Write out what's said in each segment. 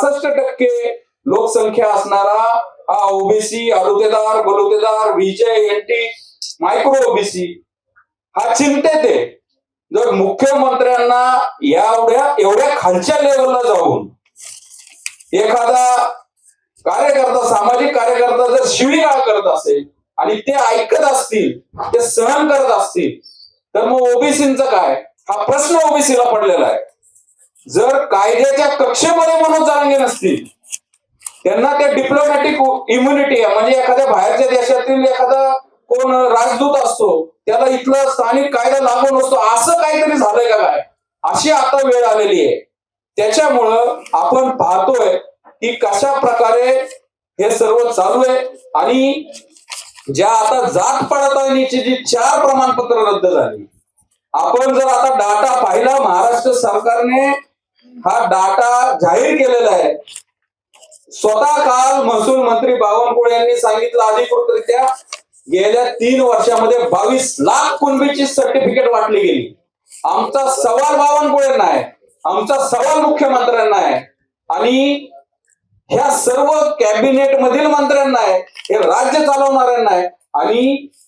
65% लोकसंख्या असणारा हा ओबीसी अलुतेदार बलुतेदार विजय एनटी मायक्रो ओबीसी हा चिंतेत आहे. जर मुख्यमंत्र्यांना एवढ्या खालच्या लेवलला जाऊन एखादा कार्यकर्ता सामाजिक कार्यकर्ता जर शिवीगाळ करत असेल आणि ते ऐकत असतील ते सहन करत असतील तर मग ओबीसींचं काय हा प्रश्न ओबीसीला पडलेला आहे. जर कायद्याच्या कक्षेमध्ये मनोज जरांगे नसतील त्यांना ते डिप्लोमॅटिक इम्युनिटी आहे म्हणजे एखाद्या बाहेरच्या देशातील एखादा कोण राजदूत असतो त्याला इथला स्थानिक कायदा लागू नसतो असं काहीतरी झालंय का काय अशी आता वेळ आलेली आहे. त्याच्यामुळं आपण पाहतोय की कशा प्रकारे हे सर्व चालू आहे आणि ज्या आता जात पडताळणीची जी 4 प्रमाणपत्र रद्द झाली आपण जर आता डाटा पाहिला महाराष्ट्र सरकारने हा डाटा जाहीर केलेला आहे. स्वतः काल महसूल मंत्री बावनकुळे यांनी सांगितलं अधिकृतरित्या गेल्या 3 वर्षामध्ये 22 लाख कुणबीची सर्टिफिकेट वाटली गेली. आमचा सवाल बावनकुळेंना आहे आमचा सवाल मुख्यमंत्र्यांना आहे आणि ह्या सर्व कॅबिनेट मधील मंत्र्यांना आहे हे राज्य चालवणाऱ्यांना आहे आणि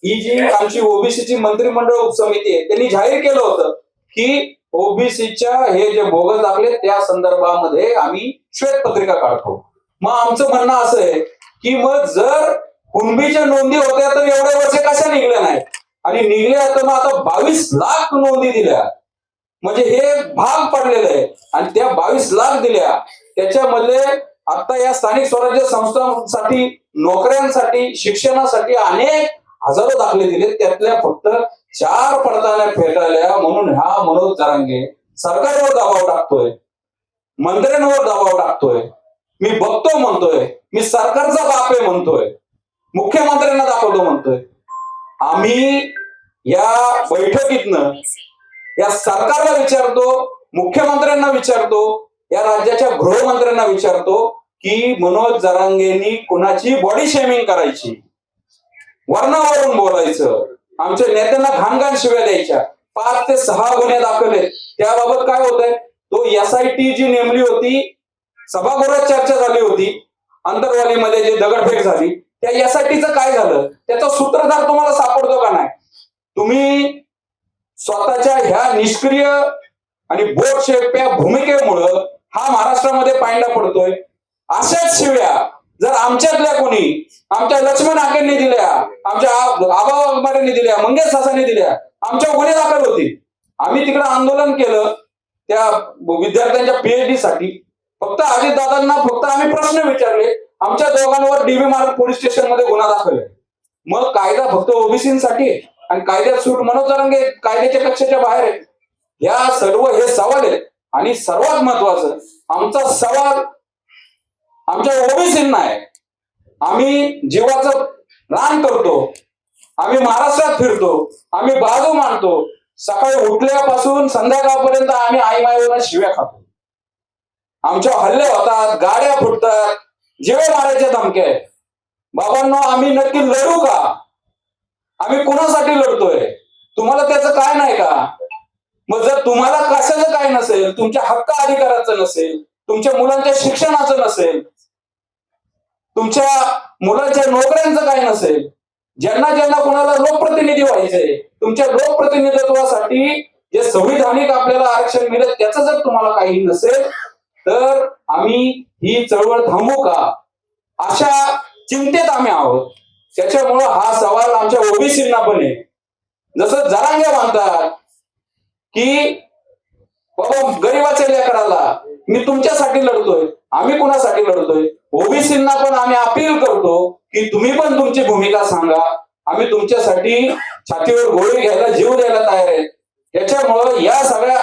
ही जी आमची ओबीसीची मंत्रिमंडळ उपसमिती आहे त्यांनी जाहीर केलं होतं की ओबीसीच्या हे जे बोगस दाखले त्या संदर्भामध्ये आम्ही श्वेतपत्रिका काढतो. मग आमचं म्हणणं असं आहे की मग जर कुणबीच्या नोंदी होत्या तर एवढे वर्ष कशा निघल्या नाहीत आणि निघल्या तर मग आता 22 लाख नोंदी दिल्या म्हणजे हे भाग पडलेलं आहे आणि त्या 22 लाख दिल्या त्याच्यामध्ये आता या स्थानिक स्वराज्य संस्थांसाठी नोकऱ्यांसाठी शिक्षणासाठी अनेक हजारो दाखले दिले त्यातल्या फक्त 4 पडताळण्या फेटाळल्या म्हणून हा मनोज जरांगे सरकारवर दबाव टाकतोय मंत्र्यांवर दबाव टाकतोय. मी बघतो म्हणतोय मी सरकारचा बाप आहे म्हणतोय मुख्यमंत्र्यांना दाखवतो म्हणतोय. आम्ही या बैठकीतनं या सरकारला विचारतो मुख्यमंत्र्यांना विचारतो या राज्याच्या गृहमंत्र्यांना विचारतो की मनोज जरांगेंनी कुणाची बॉडी शेमिंग करायची वर्णावरून बोलायचं आमच्या नेत्यांना घाणघाण शिव्या द्यायच्या 5 ते 6 गुन्हे दाखल आहेत. त्याबाबत काय होतंय तो SIT जी नेमली होती सभागृहात चर्चा झाली होती अंतरवालीमध्ये जे दगडफेक झाली त्या SITचं काय झालं त्याचा सूत्रधार तुम्हाला सापडतो का नाही. तुम्ही स्वतःच्या ह्या निष्क्रिय आणि बोटशेप्या भूमिकेमुळं हा महाराष्ट्रामध्ये पायंडा पडतोय. अशाच शिव्या जर आमच्यातल्या कोणी आमच्या लक्ष्मण आकेंनी दिल्या आमच्या आबा वाघमारेंनी दिल्या मंगेश सासांनी दिल्या आमच्या गुन्हे दाखल होती. आम्ही तिकडे आंदोलन केलं त्या विद्यार्थ्यांच्या PhD साठी फक्त अजितदादांना फक्त आम्ही प्रश्न विचारले आमच्या दोघांवर DB मार्ग पोलीस स्टेशन मध्ये गुन्हा दाखल आहे. मग कायदा फक्त ओबीसींसाठी आणि कायद्यात सूट मनोज जरांगे कायद्याच्या कक्षेच्या बाहेर आहे. या सर्व हे सवाल आहेत आणि सर्वात महत्वाचं आमचा सवाल आमच्या ओबीसींना आहे. आम्ही जीवाचं रान करतो आम्ही महाराष्ट्रात फिरतो आम्ही बाजू मांडतो सकाळी उठल्यापासून संध्याकाळपर्यंत आम्ही आई मायवरला शिव्या खातो. आमच्या हल्ले होतात गाड्या फुटतात जीवे मारायच्या धमक्या आहेत. बाबांनो आम्ही नक्की लढू का आम्ही कुणासाठी लढतोय तुम्हाला त्याचं काय नाही का. मग जर तुम्हाला कशाचं काय नसेल तुमच्या हक्क अधिकाराचं नसेल तुमच्या मुलांच्या शिक्षणाचं नसेल तुमच्या मुलांच्या नोकऱ्यांचं काय नसेल ज्यांना ज्यांना कोणाला लोकप्रतिनिधी व्हायचंय तुमच्या लोकप्रतिनिधित्वासाठी जे संविधानिक आपल्याला आरक्षण मिळेल त्याचं जर तुम्हाला काही नसेल तर आम्ही ही चळवळ थांबवू का अशा चिंतेत आम्ही आहोत. त्याच्यामुळं हा सवाल आमच्या ओबीसींना पण आहे. जसं जरांगे म्हणतात की बाबा गरीबाच्या लेकराला मी तुमच्यासाठी लढतोय आम्ही कुणासाठी लढतोय ओबीसींना पण आम्ही अपील करतो की तुम्ही पण तुमची भूमिका सांगा आम्ही तुमच्यासाठी छातीवर गोळी घ्यायला जीव द्यायला तयार आहे. त्याच्यामुळं या सगळ्या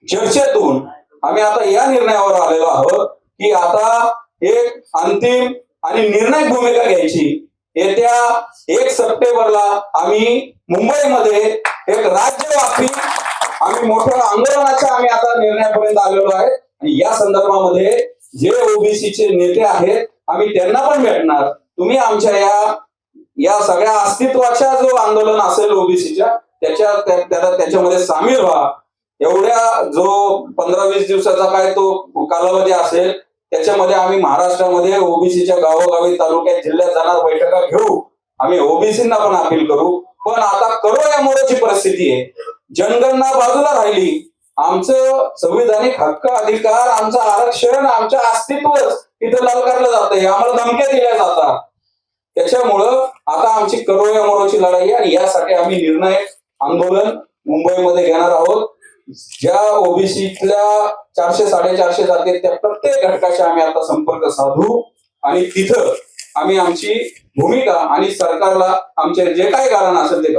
चर्चेतून आम्ही आता या निर्णयावर आलेलो आहोत की आता एक अंतिम आणि निर्णायक भूमिका घ्यायची. येत्या 1 सप्टेंबरला आम्ही मुंबईमध्ये एक राज्यव्यापी आम्ही मोठ्या आंदोलनाच्या आम्ही आता निर्णयापर्यंत आलेलो आहे आणि या संदर्भामध्ये जे ओबीसीचे नेते आहेत आम्ही त्यांना पण भेटणार. तुम्ही आमच्या या सगळ्या अस्तित्वाच्या जो आंदोलन असेल ओबीसीच्या त्याच्यामध्ये सामील व्हा. एवढ्या जो 15-20 दिवसाचा काय तो कालावधी असेल त्याच्यामध्ये आम्ही महाराष्ट्रामध्ये ओबीसीच्या गावोगावी तालुक्यात जिल्ह्यात जाणार, बैठका घेऊ, आम्ही ओबीसींना पण अपील करू. पण आता करो या मोरोची परिस्थिती आहे. जनगणना बाजूला राहिली, आमचं संविधानिक हक्क अधिकार, आमचं आरक्षण, आमचं अस्तित्वच तिथं ललकारलं जातंय, आम्हाला धमक्या दिल्या जातात. त्याच्यामुळं आता आमची करो या मोरोची लढाई आहे आणि यासाठी आम्ही निर्णायक आंदोलन मुंबईमध्ये घेणार आहोत. ज्या ओबीसीतल्या 400-450 जाती त्या प्रत्येक घटकाशी आम्ही आता संपर्क साधू आणि तिथं आम्ही आमची भूमिका आणि सरकारला आमचे जे काही कारण असेल ते